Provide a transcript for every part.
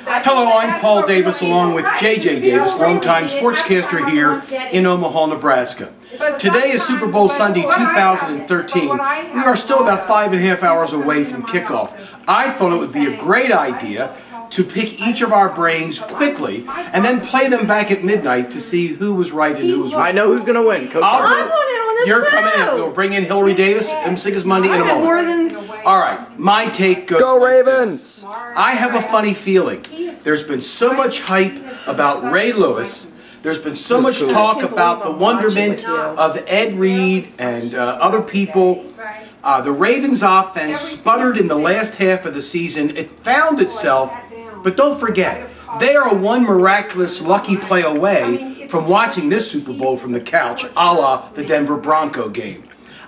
Hello, I'm Paul Davis along with J.J. Davis, longtime sportscaster here in Omaha, Nebraska. Today is Super Bowl Sunday 2013. We are still about 5.5 hours away from kickoff. I thought it would be a great idea to pick each of our brains quickly and then play them back at midnight to see who was right and who was wrong. I know who's going to win. Coach, I want in on this You're too. coming in. We'll bring in Hillary Davis and Sigismundi in a moment. All right, my take goes Go like Ravens! this. I have a funny feeling. There's been so much hype about Ray Lewis. There's been so much talk about the wonderment of Ed Reed and other people. The Ravens offense sputtered in the last half of the season. It found itself, but don't forget, they are one miraculous lucky play away from watching this Super Bowl from the couch, a la the Denver Bronco game.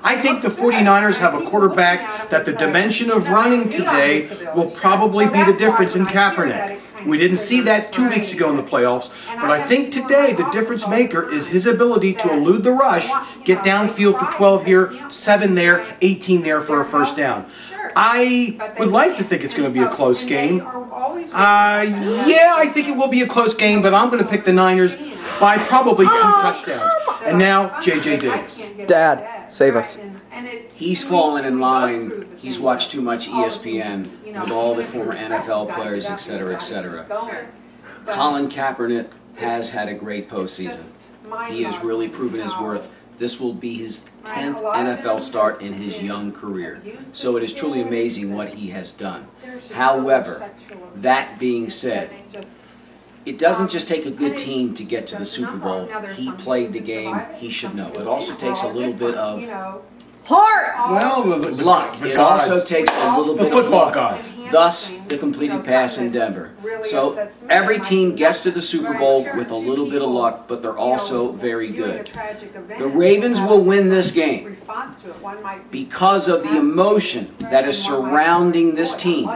I think the 49ers have a quarterback that the dimension of running today will probably be the difference in Kaepernick. We didn't see that 2 weeks ago in the playoffs, but I think today the difference maker is his ability to elude the rush, get downfield for 12 here, 7 there, 18 there for a first down. I would like to think it's going to be a close game. Yeah, I think it will be a close game, but I'm going to pick the Niners by probably 2 touchdowns. And now, J.J. Davis. Dad, save us. He's fallen in line. He's watched too much ESPN with all the former NFL players, etc., etc. Colin Kaepernick has had a great postseason. He has really proven his worth. This will be his 10th NFL start in his young career. So it is truly amazing what he has done. However, that being said, it doesn't just take a good team to get to the Super Bowl. He played the game. He should know. It also takes a little bit of heart. Well, luck. It also takes a little bit of football luck. gods. Thus, the completed pass in Denver. So every team gets to the Super Bowl with a little bit of luck, but they're also very good. The Ravens will win this game because of the emotion that is surrounding this team.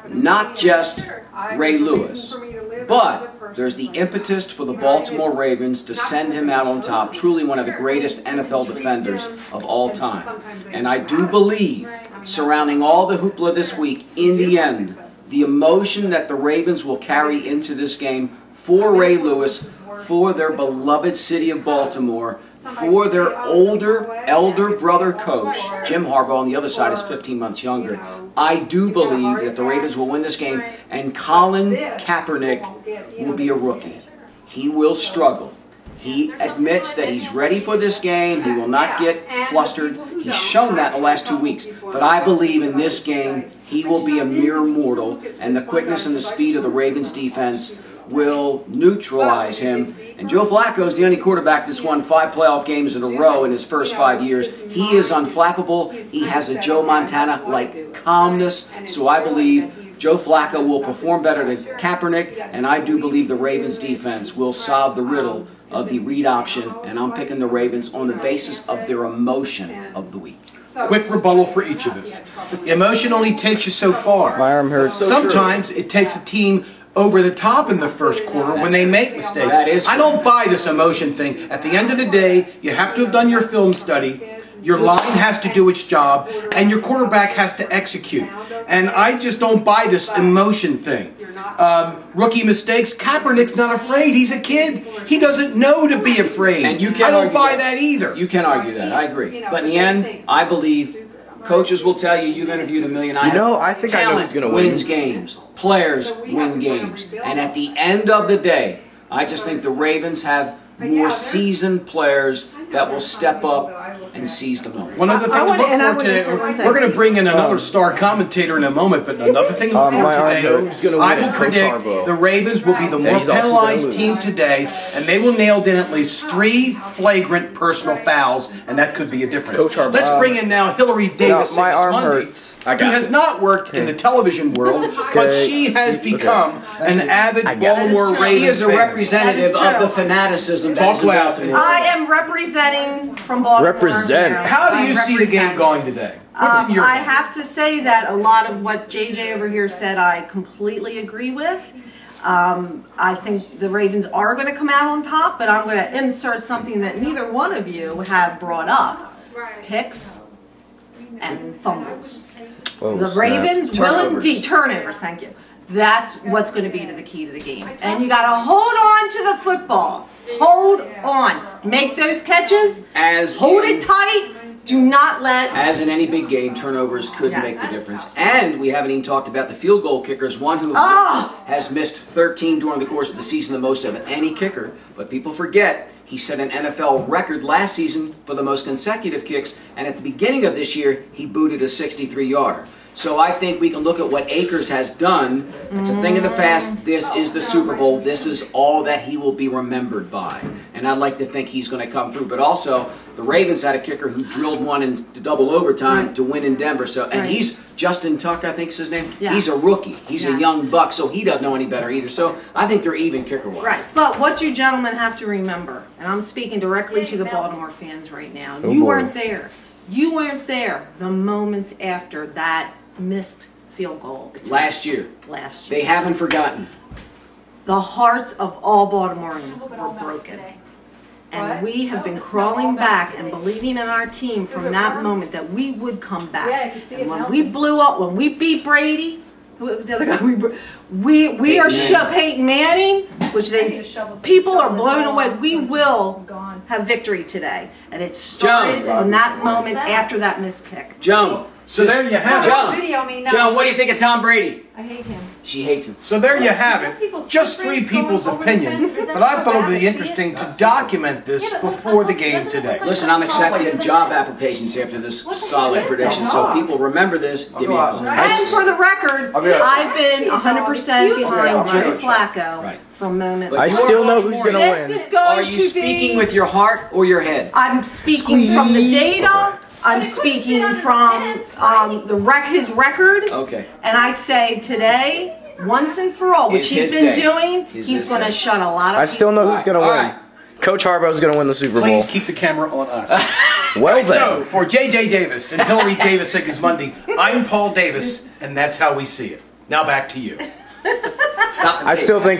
Not just Ray Lewis, but there's the impetus for the Baltimore Ravens to send him out on top, truly one of the greatest NFL defenders of all time. And I do believe, surrounding all the hoopla this week, in the end, the emotion that the Ravens will carry into this game for Ray Lewis, for their beloved city of Baltimore, for their elder brother coach, Jim Harbaugh on the other side is 15 months younger. I do believe that the Ravens will win this game, and Colin Kaepernick will be a rookie. He will struggle. He admits that he's ready for this game. He will not get flustered. He's shown that in the last 2 weeks. But I believe in this game, he will be a mere mortal, and the quickness and the speed of the Ravens defense will neutralize him. And Joe Flacco is the only quarterback that's won 5 playoff games in a row in his first 5 years. He is unflappable. He has a Joe Montana-like calmness. So I believe Joe Flacco will perform better than Kaepernick, and I do believe the Ravens defense will solve the riddle of the read option, and I'm picking the Ravens on the basis of their emotion of the week. Quick rebuttal for each of us. Emotion only takes you so far. My arm hurts. Sometimes it takes a team over the top in the first quarter when they make mistakes. I don't buy this emotion thing. At the end of the day, you have to have done your film study. Your line has to do its job, and your quarterback has to execute. And I just don't buy this emotion thing. Rookie mistakes, Kaepernick's not afraid. He's a kid. He doesn't know to be afraid. And you I don't buy that either. You can argue that. I agree. But in the end, I believe coaches will tell you, you've interviewed a million. I think I know who's going to win. Wins games. Players win games. And at the end of the day, I just think the Ravens have more seasoned players that will step up and seize the moment. One other thing to look for today, we're going to bring in another star commentator in a moment, but another thing to look for today, I will predict the Ravens will be the more penalized team today, and they will nail in at least 3 flagrant personal fouls, and that could be a difference. Let's bring in now Hillary Davis, my arm hurts. who has not worked in the television world, but she has become an avid Baltimore Ravens fan. She is a representative of the fanaticism that is in Baltimore. I am representing from Baltimore. How do you see the game going today? I have to say that a lot of what JJ over here said I completely agree with. I think the Ravens are going to come out on top, but I'm going to insert something that neither one of you have brought up. Picks and fumbles. The Ravens will indeed, turnovers, thank you. That's what's going to be the key to the game. And you got to hold on to the football. Hold on. Make those catches. Hold it tight. Do not let... As in any big game, turnovers could make the difference. And we haven't even talked about the field goal kickers, one who has missed 13 during the course of the season, the most of any kicker. But people forget, he set an NFL record last season for the most consecutive kicks, and at the beginning of this year, he booted a 63-yarder. So I think we can look at what Akers has done. It's a thing in the past. This is the Super Bowl. This is all that he will be remembered by. And I'd like to think he's going to come through. But also, the Ravens had a kicker who drilled one into double overtime to win in Denver. So, and he's Justin Tuck, I think is his name. Yes. He's a rookie. He's a young buck, so he doesn't know any better either. So I think they're even kicker-wise. Right. But what you gentlemen have to remember, and I'm speaking directly to the Baltimore fans right now, you weren't there. You weren't there the moments after that missed field goal Last year. They haven't forgotten. The hearts of all Baltimoreans were broken. And we have been crawling back and believing in our team from that moment that we would come back. And when we blew up, when we beat Brady, who was the other guy? We are Peyton Manning, which people are blown away. We will have victory today. And it started on that moment after that missed kick. Joan. So there you have it. Joan, what do you think of Tom Brady? I hate him. She hates him. So there you have it. Just three people's opinion. But I thought it would be interesting to document this before the game today. Listen, I'm accepting job applications after this solid prediction, so people remember this. Give me a call. And for the record, I've been 100% behind Joe Flacco from moment. I still know wwho's going to win. This is going Are you speaking with your heart or your head? I'm speaking from the data. I'm speaking from his record. Okay. And I say today, once and for all, which he's been doing, he's going to shut a lot of people. I still know who's going to win. Coach Harbaugh's going to win the Super Bowl. Please keep the camera on us. Well then. So, for J.J. Davis and Hillary Davis Sigismundi, I'm Paul Davis, and that's how we see it. Now back to you. Stop the tape. I still think